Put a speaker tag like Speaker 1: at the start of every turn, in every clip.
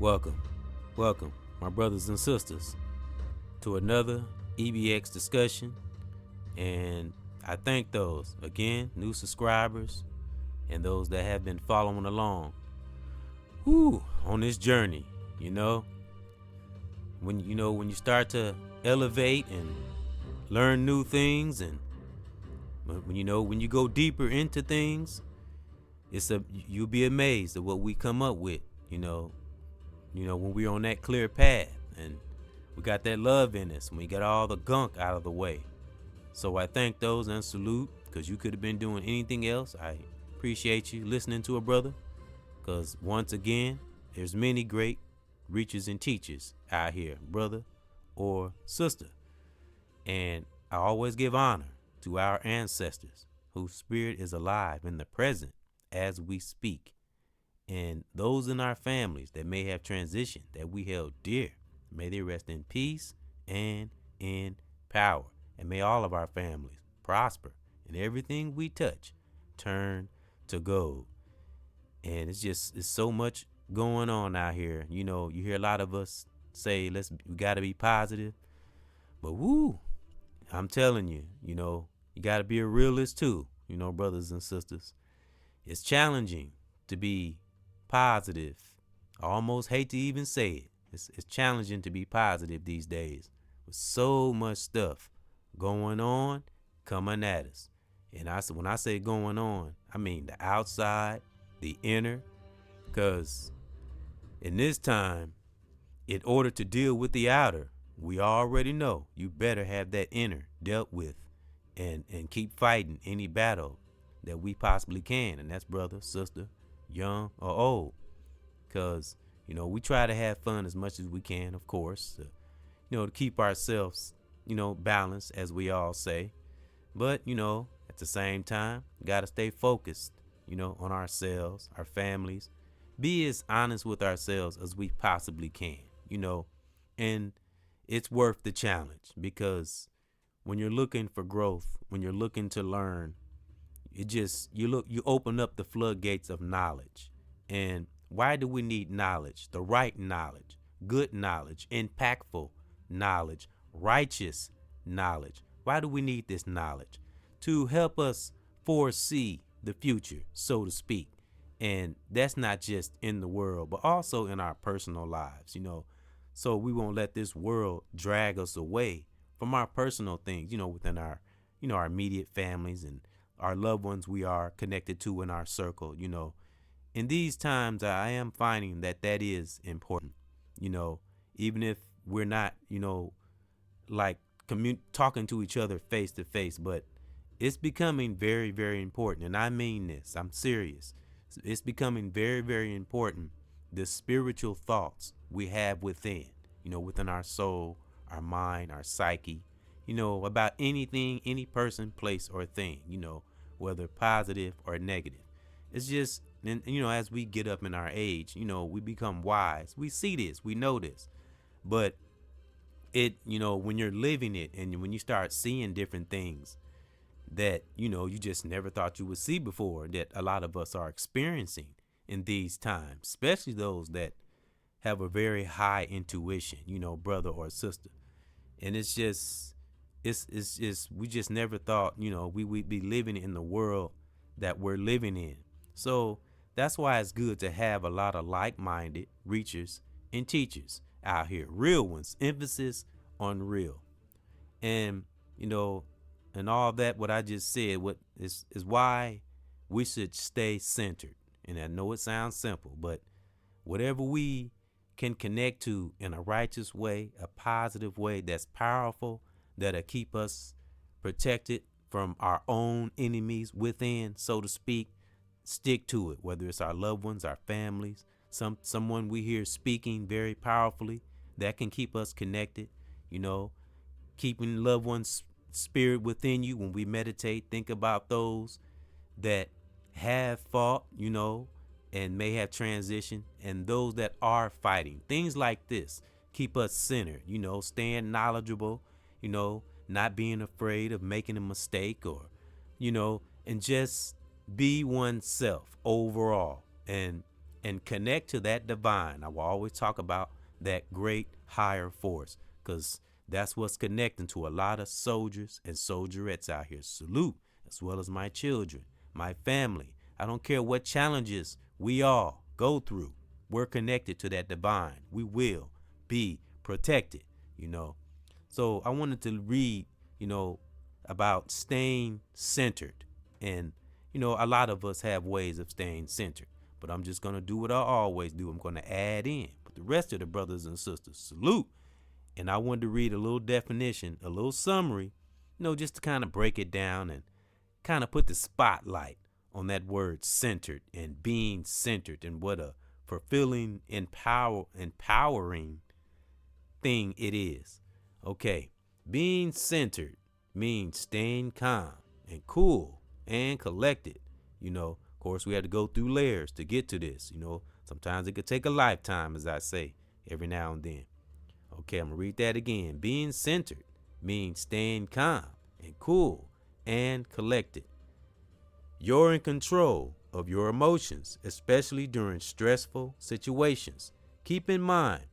Speaker 1: Welcome, welcome, my brothers and sisters, to another EBX discussion. And I thank those, again, new subscribers and those that have been following along on this journey. When you start to elevate and learn new things, and when you go deeper into things, you'll be amazed at what we come up with. When we're on that clear path and we got that love in us, and we got all the gunk out of the way. So I thank those and salute, because you could have been doing anything else. I appreciate you listening to a brother, because once again, there's many great reachers and teachers out here, brother or sister. And I always give honor to our ancestors whose spirit is alive in the present as we speak. And those in our families that may have transitioned, that we held dear, may they rest in peace and in power. And may all of our families prosper, and everything we touch turn to gold. And it's so much going on out here. You hear a lot of us say, we got to be positive. But I'm telling you, you got to be a realist too, brothers and sisters. It's challenging to be positive. I almost hate to even say it. It's challenging to be positive these days, with so much stuff going on, coming at us. And when I say going on, I mean the outside, the inner, because in this time, in order to deal with the outer, we already know you better have that inner dealt with, and keep fighting any battle that we possibly can. And that's brother, sister, young or old, because we try to have fun as much as we can, of course, to keep ourselves balanced, as we all say. But at the same time, gotta stay focused on ourselves, our families, be as honest with ourselves as we possibly can. And it's worth the challenge, because when you're looking for growth, when you're looking to learn, you open up the floodgates of knowledge. And why do we need knowledge? The right knowledge, good knowledge, impactful knowledge, righteous knowledge. Why do we need this knowledge? To help us foresee the future, so to speak. And that's not just in the world, but also in our personal lives, so we won't let this world drag us away from our personal things, within our, our immediate families and our loved ones we are connected to in our circle. In these times, I am finding that is important, even if we're not, like talking to each other face to face, but it's becoming very, very important. And I mean this, I'm serious. It's becoming very, very important. The spiritual thoughts we have within, within our soul, our mind, our psyche, about anything, any person, place, or thing, whether positive or negative. It's just, and as we get up in our age, we become wise. We see this, we know this, but when you're living it, and when you start seeing different things that, you just never thought you would see before, that a lot of us are experiencing in these times, especially those that have a very high intuition, brother or sister. And it's just, we just never thought, we would be living in the world that we're living in. So that's why it's good to have a lot of like-minded reachers and teachers out here, real ones, emphasis on real. And, and all that, what I just said, what is why we should stay centered. And I know it sounds simple, but whatever we can connect to in a righteous way, a positive way that's powerful, that'll keep us protected from our own enemies within, so to speak, stick to it. Whether it's our loved ones, our families, someone we hear speaking very powerfully, that can keep us connected, keeping loved ones' spirit within you. When we meditate, think about those that have fought, and may have transitioned, and those that are fighting. Things like this keep us centered, staying knowledgeable, not being afraid of making a mistake, or, and just be oneself overall. And and connect to that divine. I will always talk about that great higher force, because that's what's connecting to a lot of soldiers and soldierettes out here. Salute, as well as my children, my family. I don't care what challenges we all go through. We're connected to that divine. We will be protected, you know. So I wanted to read, about staying centered. And, a lot of us have ways of staying centered. But I'm just going to do what I always do. I'm going to add in. But the rest of the brothers and sisters, salute. And I wanted to read a little definition, a little summary, just to kind of break it down and kind of put the spotlight on that word centered and being centered, and what a fulfilling, empowering thing it is. Okay, being centered means staying calm and cool and collected. Of course, we had to go through layers to get to this. Sometimes it could take a lifetime, as I say, every now and then. Okay, I'm going to read that again. Being centered means staying calm and cool and collected. You're in control of your emotions, especially during stressful situations. Keep in mind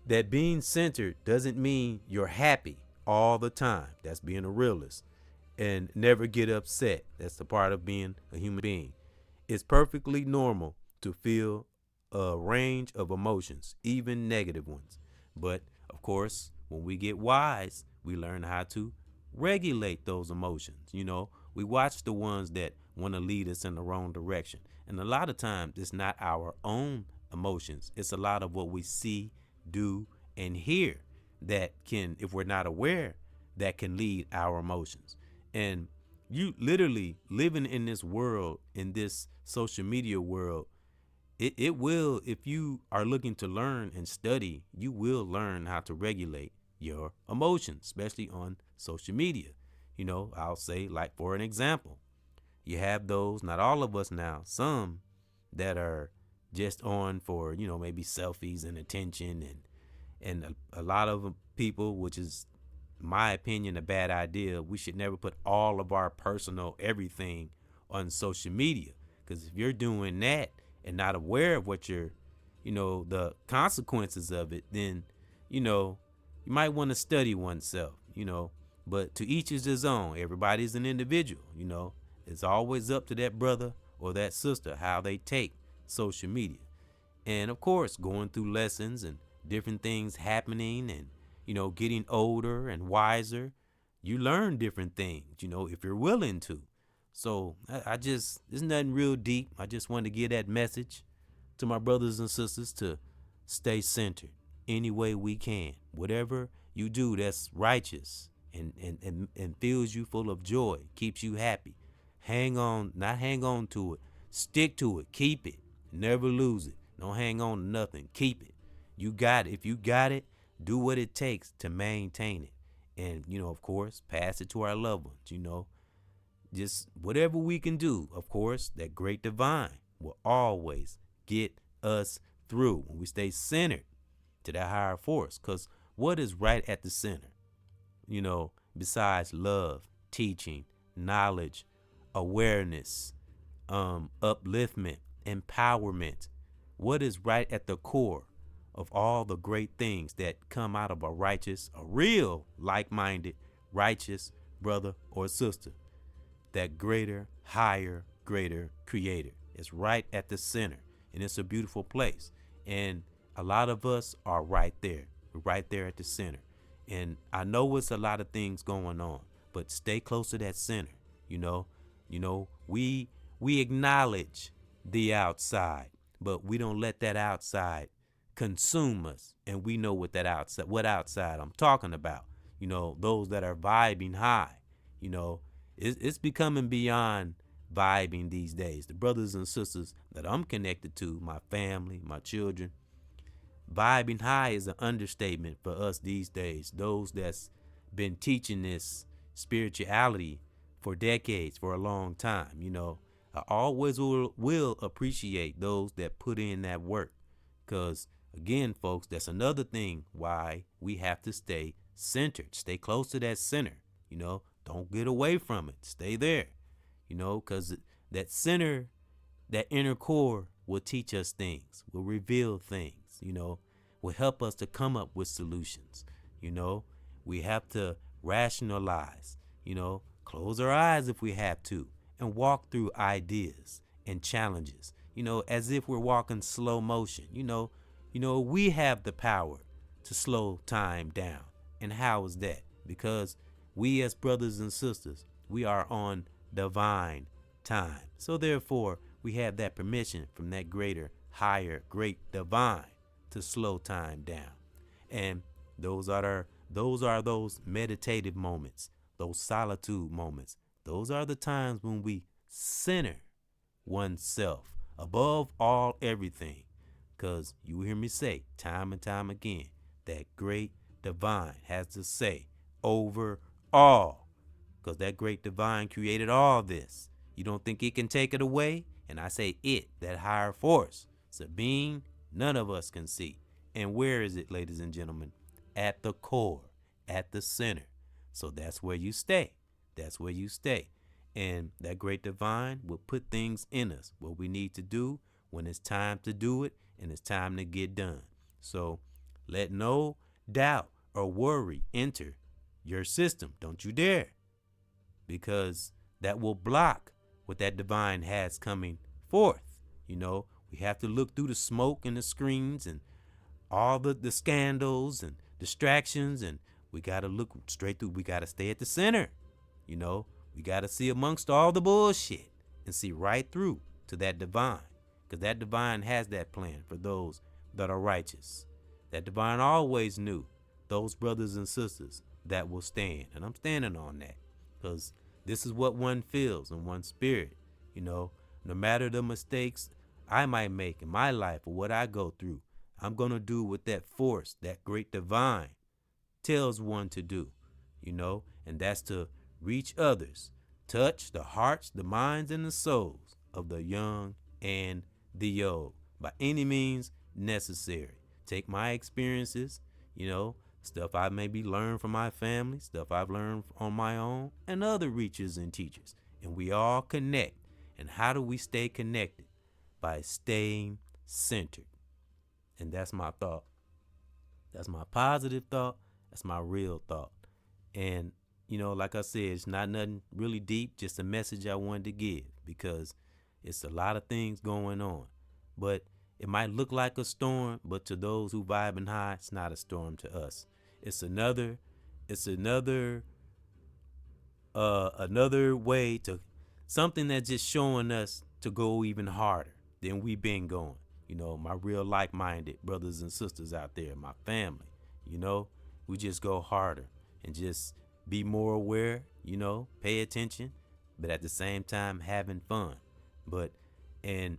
Speaker 1: that being centered doesn't mean you're happy all the time. That's being a realist. And never get upset. That's the part of being a human being. It's perfectly normal to feel a range of emotions, even negative ones. But of course, when we get wise, we learn how to regulate those emotions. We watch the ones that want to lead us in the wrong direction. And a lot of times it's not our own emotions. It's a lot of what we see, do, and hear that can, if we're not aware, that can lead our emotions. And you literally living in this world, in this social media world, it will, if you are looking to learn and study, you will learn how to regulate your emotions, especially on social media. I'll say, like, for an example, you have those, not all of us now, some that are just on for, maybe selfies and attention, and a lot of people, which is, my opinion, a bad idea. We should never put all of our personal everything on social media, because if you're doing that and not aware of what you're, the consequences of it, then, you might want to study oneself, but to each is his own. Everybody's an individual, It's always up to that brother or that sister how they take social media. And of course, going through lessons and different things happening, and, getting older and wiser, you learn different things, if you're willing to. So I just, there's nothing real deep. I just wanted to give that message to my brothers and sisters to stay centered any way we can. Whatever you do that's righteous and fills you full of joy, keeps you happy. Hang on, not hang on to it. Stick to it. Keep it. Never lose it. Don't hang on to nothing. Keep it. You got it. If you got it, do what it takes to maintain it. And, of course, pass it to our loved ones, Just whatever we can do, of course, that great divine will always get us through when we stay centered to that higher force. Because what is right at the center? Besides love, teaching, knowledge, awareness, upliftment, empowerment, what is right at the core of all the great things that come out of a real like-minded, righteous brother or sister? That greater, higher, greater creator is right at the center, and it's a beautiful place. And a lot of us are right there. We're right there at the center. And I know it's a lot of things going on, but stay close to that center. We acknowledge the outside, but we don't let that outside consume us. And we know what outside I'm talking about. Those that are vibing high. It's becoming beyond vibing these days. The brothers and sisters that I'm connected to, my family, my children, vibing high is an understatement for us these days. Those that's been teaching this spirituality for decades, for a long time, I always will appreciate those that put in that work. Because, again, folks, that's another thing why we have to stay centered. Stay close to that center, Don't get away from it. Stay there, because that center, that inner core will teach us things, will reveal things, will help us to come up with solutions. You know, we have to rationalize, close our eyes if we have to, and walk through ideas and challenges, as if we're walking slow motion. We have the power to slow time down. And how is that? Because we as brothers and sisters, we are on divine time. So therefore, we have that permission from that greater, higher, great divine to slow time down. And those are those meditative moments, those solitude moments. Those are the times when we center oneself above all everything. Because you hear me say time and time again, that great divine has to say over all. Because that great divine created all this. You don't think it can take it away? And I say it, that higher force. It's a being none of us can see. And where is it, ladies and gentlemen? At the core, at the center. So that's where you stay. That's where you stay. And that great divine will put things in us, what we need to do when it's time to do it and it's time to get done. So let no doubt or worry enter your system. Don't you dare. Because that will block what that divine has coming forth. We have to look through the smoke and the screens and all the scandals and distractions, and we got to look straight through. We got to stay at the center. We got to see amongst all the bullshit and see right through to that divine, because that divine has that plan for those that are righteous. That divine always knew those brothers and sisters that will stand, and I'm standing on that, because this is what one feels in one's spirit. No matter the mistakes I might make in my life or what I go through, I'm going to do what that force, that great divine, tells one to do, and that's to reach others, touch the hearts, the minds, and the souls of the young and the old by any means necessary. Take my experiences, stuff I maybe learned from my family, stuff I've learned on my own, and other reachers and teachers, and we all connect. And how do we stay connected? By staying centered. And that's my thought. That's my positive thought. That's my real thought. And, like I said, it's not nothing really deep, just a message I wanted to give, because it's a lot of things going on. But it might look like a storm, but to those who vibing high, it's not a storm to us. It's another way to something that's just showing us to go even harder than we've been going. My real like-minded brothers and sisters out there, my family, we just go harder and just be more aware, pay attention, but at the same time having fun. And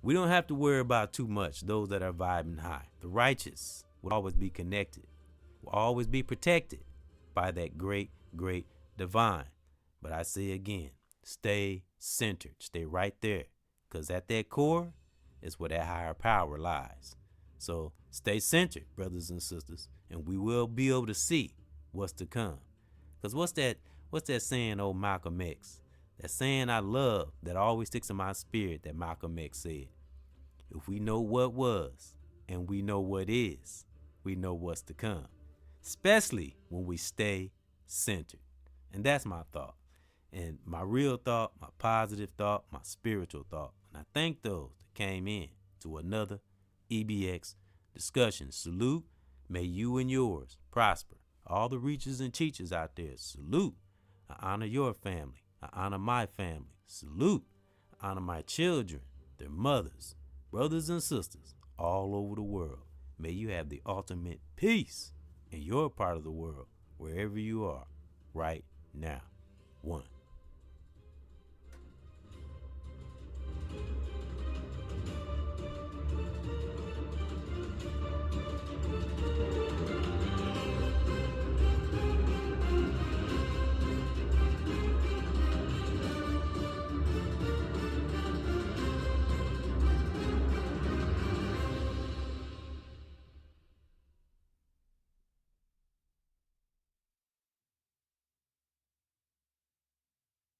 Speaker 1: we don't have to worry about too much, those that are vibing high. The righteous will always be connected, will always be protected by that great, great divine. But I say again, stay centered, stay right there, because at that core is where that higher power lies. So stay centered, brothers and sisters, and we will be able to see what's to come. Because what's that saying, old Malcolm X? That saying I love that always sticks in my spirit that Malcolm X said. If we know what was and we know what is, we know what's to come. Especially when we stay centered. And that's my thought. And my real thought, my positive thought, my spiritual thought. And I thank those that came in to another EBX discussion. Salute. May you and yours prosper. All the reachers and teachers out there, salute. I honor your family. I honor my family. Salute. I honor my children, their mothers, brothers and sisters all over the world. May you have the ultimate peace in your part of the world, wherever you are right now. One.